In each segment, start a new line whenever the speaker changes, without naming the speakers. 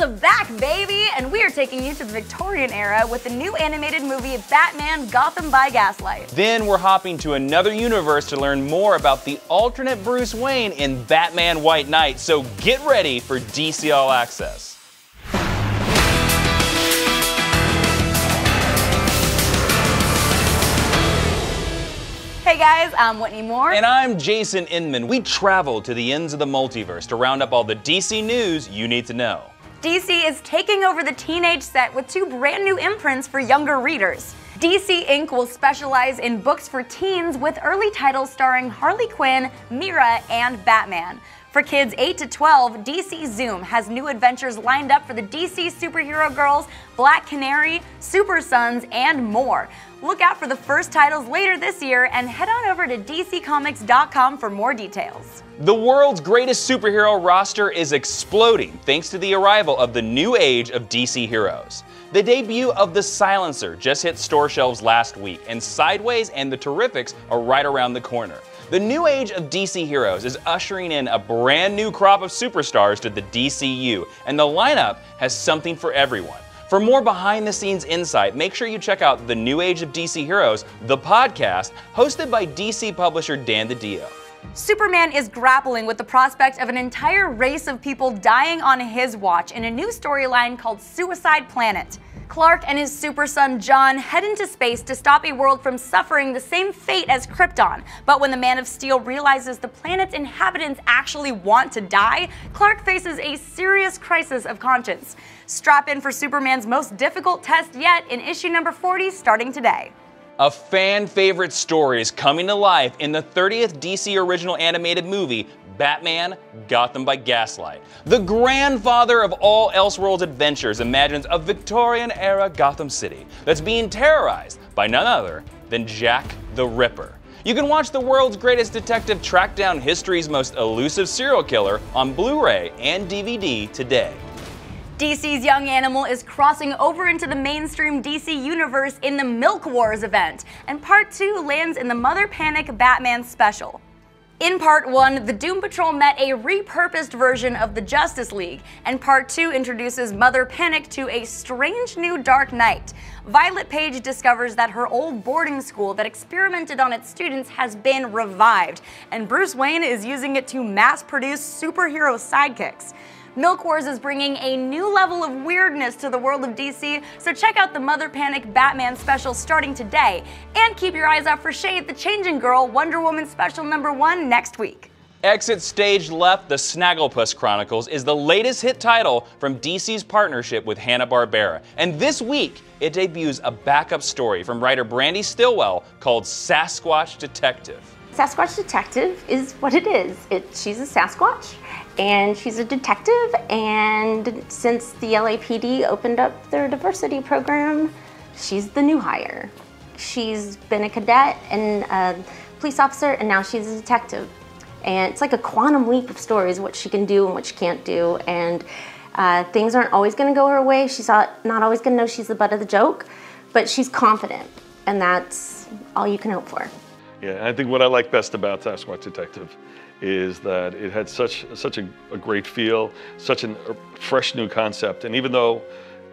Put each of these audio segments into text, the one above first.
back, baby! And we are taking you to the Victorian era with the new animated movie Batman Gotham by Gaslight.
Then we're hopping to another universe to learn more about the alternate Bruce Wayne in Batman White Knight, so get ready for DC All Access.
Hey guys, I'm Whitney Moore.
And I'm Jason Inman. We traveled to the ends of the multiverse to round up all the DC news you need to know.
DC is taking over the teenage set with 2 brand new imprints for younger readers. DC Inc. will specialize in books for teens with early titles starring Harley Quinn, Mira, and Batman. For kids 8 to 12, DC Zoom has new adventures lined up for the DC Superhero Girls, Black Canary, Super Sons, and more. Look out for the first titles later this year and head on over to DCComics.com for more details.
The world's greatest superhero roster is exploding thanks to the arrival of the new age of DC heroes. The debut of The Silencer just hit store shelves last week, and Sideways and The Terrifics are right around the corner. The new age of DC heroes is ushering in a brand new crop of superstars to the DCU, and the lineup has something for everyone. For more behind-the-scenes insight, make sure you check out The New Age of DC Heroes, the podcast, hosted by DC publisher Dan DiDio.
Superman is grappling with the prospect of an entire race of people dying on his watch in a new storyline called Suicide Planet. Clark and his super son John head into space to stop a world from suffering the same fate as Krypton. But when the Man of Steel realizes the planet's inhabitants actually want to die, Clark faces a serious crisis of conscience. Strap in for Superman's most difficult test yet in issue number 40 starting today.
A fan-favorite story is coming to life in the 30th DC original animated movie, Batman Gotham by Gaslight. The grandfather of all Elseworlds adventures imagines a Victorian-era Gotham City that's being terrorized by none other than Jack the Ripper. You can watch the world's greatest detective track down history's most elusive serial killer on Blu-ray and DVD today.
DC's Young Animal is crossing over into the mainstream DC universe in the Milk Wars event, and Part 2 lands in the Mother Panic Batman special. In Part 1, the Doom Patrol met a repurposed version of the Justice League, and Part 2 introduces Mother Panic to a strange new Dark Knight. Violet Page discovers that her old boarding school that experimented on its students has been revived, and Bruce Wayne is using it to mass-produce superhero sidekicks. Milk Wars is bringing a new level of weirdness to the world of DC, so check out the Mother Panic Batman special starting today, and keep your eyes out for Shade the Changing Girl Wonder Woman special number 1 next week.
Exit Stage Left: The Snagglepuss Chronicles is the latest hit title from DC's partnership with Hanna-Barbera, and this week it debuts a backup story from writer Brandy Stillwell called Sasquatch Detective.
Sasquatch Detective is what it is. She's a Sasquatch, and she's a detective, and since the LAPD opened up their diversity program, she's the new hire. She's been a cadet and a police officer, and now she's a detective. And it's like a quantum leap of stories, what she can do and what she can't do, and things aren't always gonna go her way. She's not always gonna know she's the butt of the joke, but she's confident, and that's all you can hope for.
Yeah, I think what I like best about Sasquatch Detective is that it had such a great feel, such a fresh new concept. And even though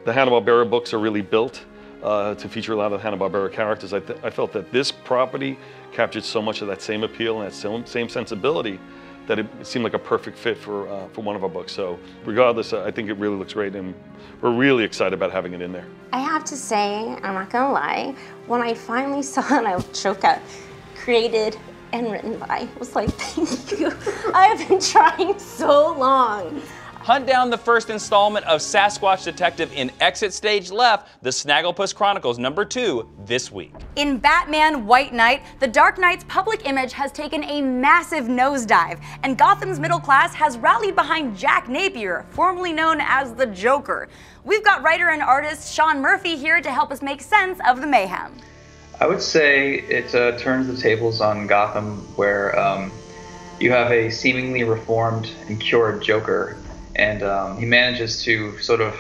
the Hanna-Barbera books are really built to feature a lot of Hanna-Barbera characters, I felt that this property captured so much of that same appeal and that same sensibility that it seemed like a perfect fit for one of our books. So regardless, I think it really looks great, and we're really excited about having it in there.
I have to say, I'm not gonna lie, when I finally saw it, I choke up. Created and written by. I was like, thank you. I have been trying so long.
Hunt down the first installment of Sasquatch Detective in Exit Stage Left: The Snagglepuss Chronicles number 2 this week.
In Batman White Knight, the Dark Knight's public image has taken a massive nosedive, and Gotham's middle class has rallied behind Jack Napier, formerly known as the Joker. We've got writer and artist Sean Murphy here to help us make sense of the mayhem.
I would say it turns the tables on Gotham, where you have a seemingly reformed and cured Joker, and he manages to sort of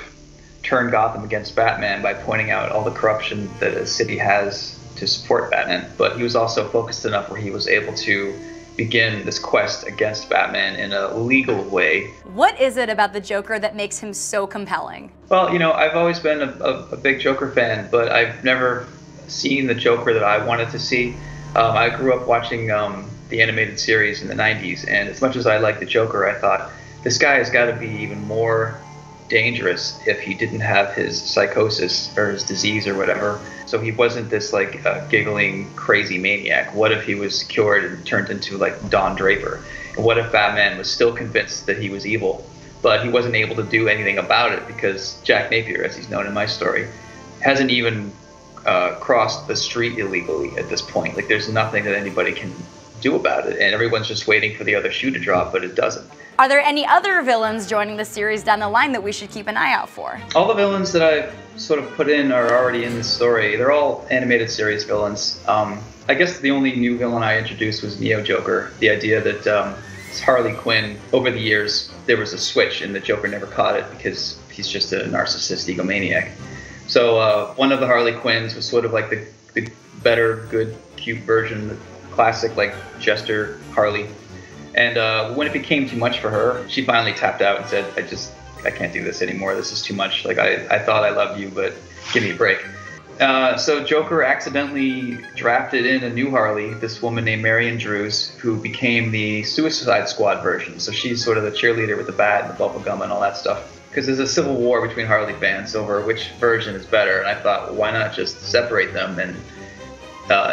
turn Gotham against Batman by pointing out all the corruption that a city has to support Batman. But he was also focused enough where he was able to begin this quest against Batman in a legal way.
What is it about the Joker that makes him so compelling?
Well, you know, I've always been a big Joker fan, but I've never seen the Joker that I wanted to see. I grew up watching the animated series in the 90s, and as much as I liked the Joker, I thought, this guy has got to be even more dangerous if he didn't have his psychosis or his disease or whatever. So he wasn't this like giggling crazy maniac. What if he was cured and turned into like Don Draper? And what if Batman was still convinced that he was evil, but he wasn't able to do anything about it because Jack Napier, as he's known in my story, hasn't even crossed the street illegally at this point. Like there's nothing that anybody can do about it, and everyone's just waiting for the other shoe to drop, but it doesn't.
Are there any other villains joining the series down the line that we should keep an eye out for?
All the villains that I've sort of put in are already in this story. They're all animated series villains. I guess the only new villain I introduced was Neo Joker. The idea that it's Harley Quinn. Over the years, there was a switch, and the Joker never caught it because he's just a narcissist egomaniac. So one of the Harley Quinns was sort of like the better, good, cute version, the classic like jester Harley. And when it became too much for her, she finally tapped out and said, I can't do this anymore. This is too much. Like, I thought I loved you, but give me a break. So Joker accidentally drafted in a new Harley, this woman named Marion Drews, who became the Suicide Squad version. So she's sort of the cheerleader with the bat and the bubble gum and all that stuff. Because there's a civil war between Harley fans over which version is better. And I thought, well, why not just separate them? And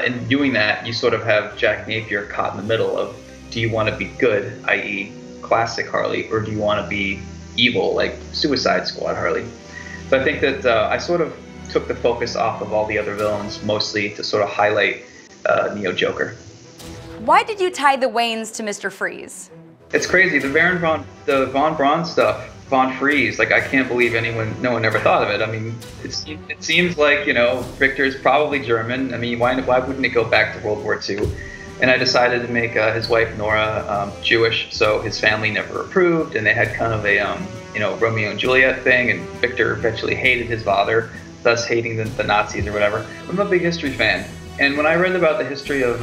in doing that, you sort of have Jack Napier caught in the middle of, do you want to be good, i.e. classic Harley, or do you want to be evil, like Suicide Squad Harley? So I think that I sort of took the focus off of all the other villains, mostly to sort of highlight Neo Joker.
Why did you tie the Waynes to Mr. Freeze?
It's crazy, the Von Braun stuff, Von Freeze, like I can't believe no one ever thought of it. I mean, it seems like, you know, Victor's probably German. I mean, why wouldn't it go back to World War II? And I decided to make his wife Nora Jewish, so his family never approved, and they had kind of a Romeo and Juliet thing, and Victor eventually hated his father, thus hating the Nazis or whatever. I'm a big history fan, and when I read about the history of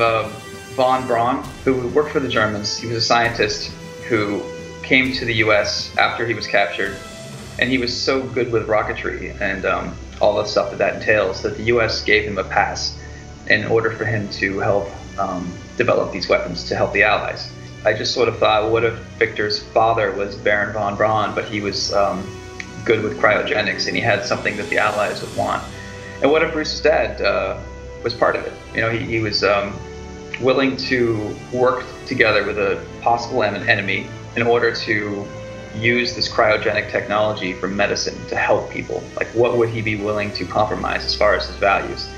Von Braun, who worked for the Germans, he was a scientist who came to the U.S. after he was captured, and he was so good with rocketry and all the stuff that entails that the U.S. gave him a pass in order for him to help develop these weapons to help the Allies. I just sort of thought, well, what if Victor's father was Baron von Braun, but he was good with cryogenics and he had something that the Allies would want? And what if Bruce's dad was part of it? You know, he was willing to work together with a possible enemy in order to use this cryogenic technology for medicine to help people. Like, what would he be willing to compromise as far as his values?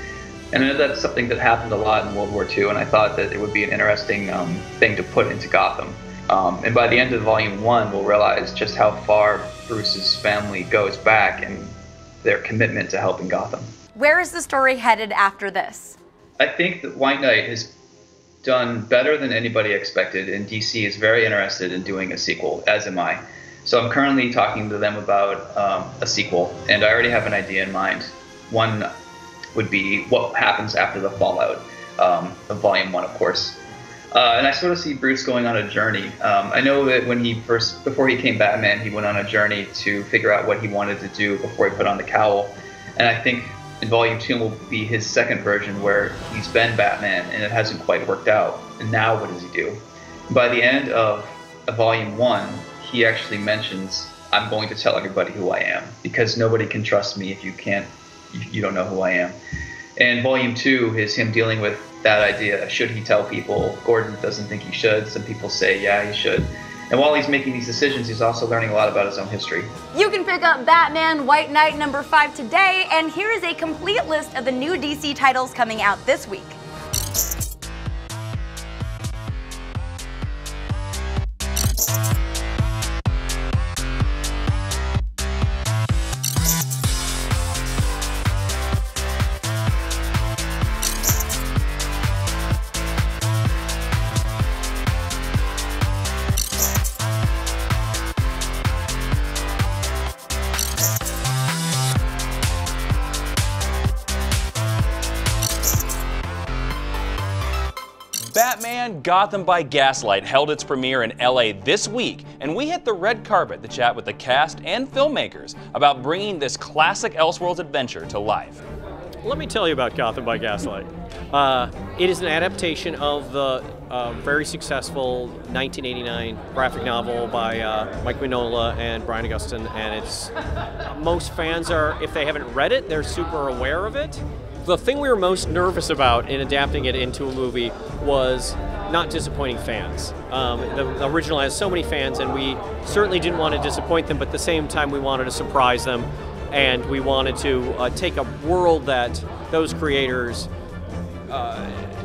And I know that's something that happened a lot in World War II, and I thought that it would be an interesting thing to put into Gotham. And by the end of Volume 1, we'll realize just how far Bruce's family goes back and their commitment to helping Gotham.
Where is the story headed after this?
I think that White Knight has done better than anybody expected, and DC is very interested in doing a sequel, as am I. So I'm currently talking to them about a sequel, and I already have an idea in mind. One would be what happens after the fallout of Volume 1, of course. And I sort of see Bruce going on a journey. I know that before he became Batman, he went on a journey to figure out what he wanted to do before he put on the cowl. And I think in Volume 2 will be his second version where he's been Batman and it hasn't quite worked out. And now what does he do? By the end of Volume 1, he actually mentions, I'm going to tell everybody who I am, because nobody can trust me if you don't know who I am. And Volume 2 is him dealing with that idea. Should he tell people? Gordon doesn't think he should. Some people say, yeah, he should. And while he's making these decisions, he's also learning a lot about his own history.
You can pick up Batman White Knight #5 today, and here is a complete list of the new DC titles coming out this week.
Batman Gotham by Gaslight held its premiere in LA this week, and we hit the red carpet to chat with the cast and filmmakers about bringing this classic Elseworlds adventure to life.
Let me tell you about Gotham by Gaslight. It is an adaptation of the very successful 1989 graphic novel by Mike Mignola and Brian Augustin, and it's most fans are, if they haven't read it, they're super aware of it. The thing we were most nervous about in adapting it into a movie was not disappointing fans. The original has so many fans, and we certainly didn't want to disappoint them, but at the same time we wanted to surprise them, and we wanted to take a world that those creators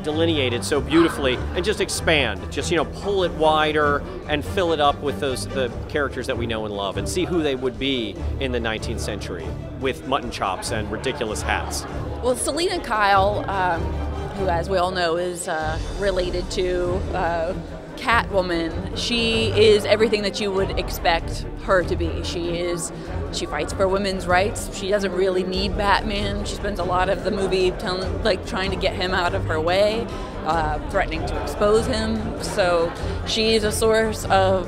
delineated so beautifully and just expand, just pull it wider and fill it up with the characters that we know and love, and see who they would be in the 19th century with mutton chops and ridiculous hats.
Well, Selena Kyle, who as we all know is related to Catwoman, she is everything that you would expect her to be. She fights for women's rights. She doesn't really need Batman. She spends a lot of the movie trying to get him out of her way, threatening to expose him. So she is a source of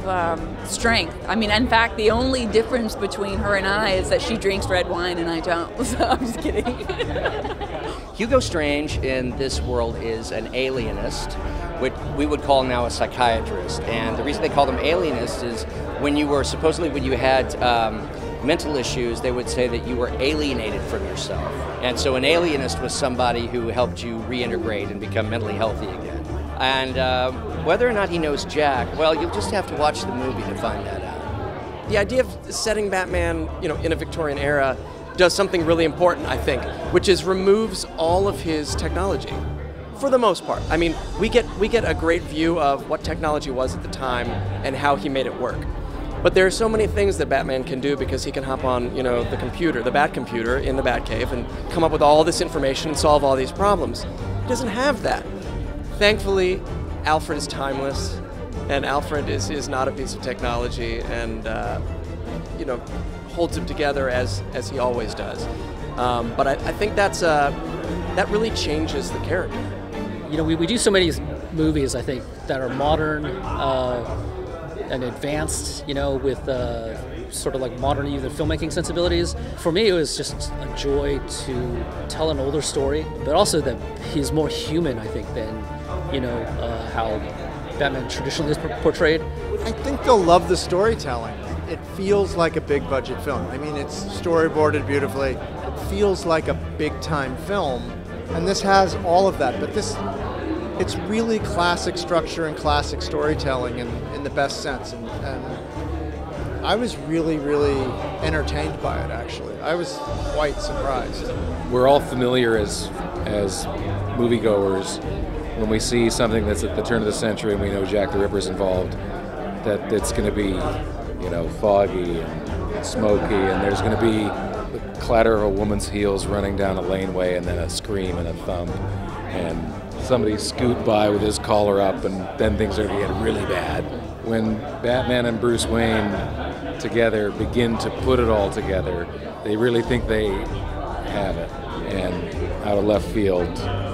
strength. I mean, in fact, the only difference between her and I is that she drinks red wine and I don't. So I'm just kidding.
Hugo Strange in this world is an alienist, which we would call now a psychiatrist. And the reason they call them alienists is when you had mental issues, they would say that you were alienated from yourself. And so an alienist was somebody who helped you reintegrate and become mentally healthy again. And whether or not he knows Jack, well, you'll just have to watch the movie to find that out.
The idea of setting Batman, in a Victorian era does something really important, I think, which is removes all of his technology. For the most part. I mean, we get a great view of what technology was at the time and how he made it work. But there are so many things that Batman can do because he can hop on, the computer, the Bat computer in the Batcave and come up with all this information and solve all these problems. He doesn't have that. Thankfully, Alfred is timeless, and Alfred is not a piece of technology, and holds him together as he always does. But I think that really changes the character.
We do so many movies, I think, that are modern and advanced, with sort of like modern even filmmaking sensibilities. For me, it was just a joy to tell an older story, but also that he's more human, I think, than, how Batman traditionally is portrayed.
I think they'll love the storytelling. It feels like a big budget film. I mean, it's storyboarded beautifully. It feels like a big time film. And this has all of that, but it's really classic structure and classic storytelling in the best sense. And I was really, really entertained by it, actually. I was quite surprised.
We're all familiar as moviegoers when we see something that's at the turn of the century and we know Jack the Ripper's involved, that it's going to be, foggy and smoky, and there's going to be the clatter of a woman's heels running down a laneway, and then a scream and a thump, and somebody scoot by with his collar up, and then things are going to get really bad. When Batman and Bruce Wayne together begin to put it all together, they really think they have it, and out of left field,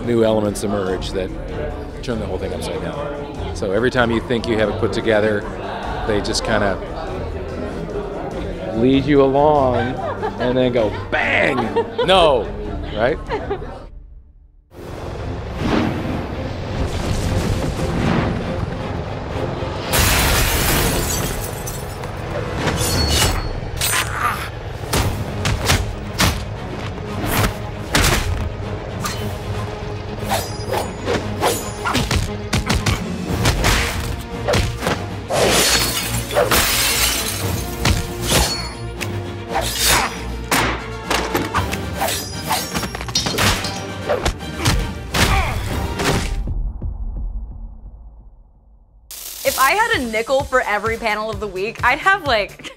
new elements emerge that turn the whole thing upside down. So every time you think you have it put together, they just kind of lead you along and then go bang! No, right?
If I had a nickel for every panel of the week, I'd have like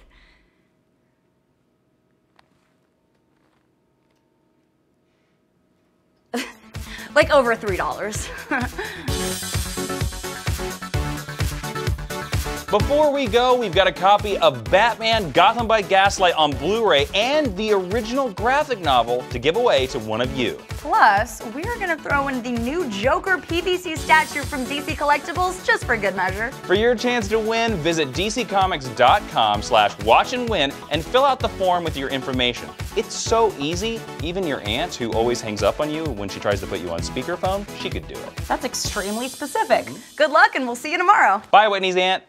over $3.
Before we go, we've got a copy of Batman Gotham by Gaslight on Blu-ray and the original graphic novel to give away to one of you.
Plus, we're gonna throw in the new Joker PVC statue from DC Collectibles just for good measure.
For your chance to win, visit dccomics.com/watchandwin and fill out the form with your information. It's so easy, even your aunt, who always hangs up on you when she tries to put you on speakerphone, she could do it.
That's extremely specific. Good luck, and we'll see you tomorrow.
Bye, Whitney's aunt.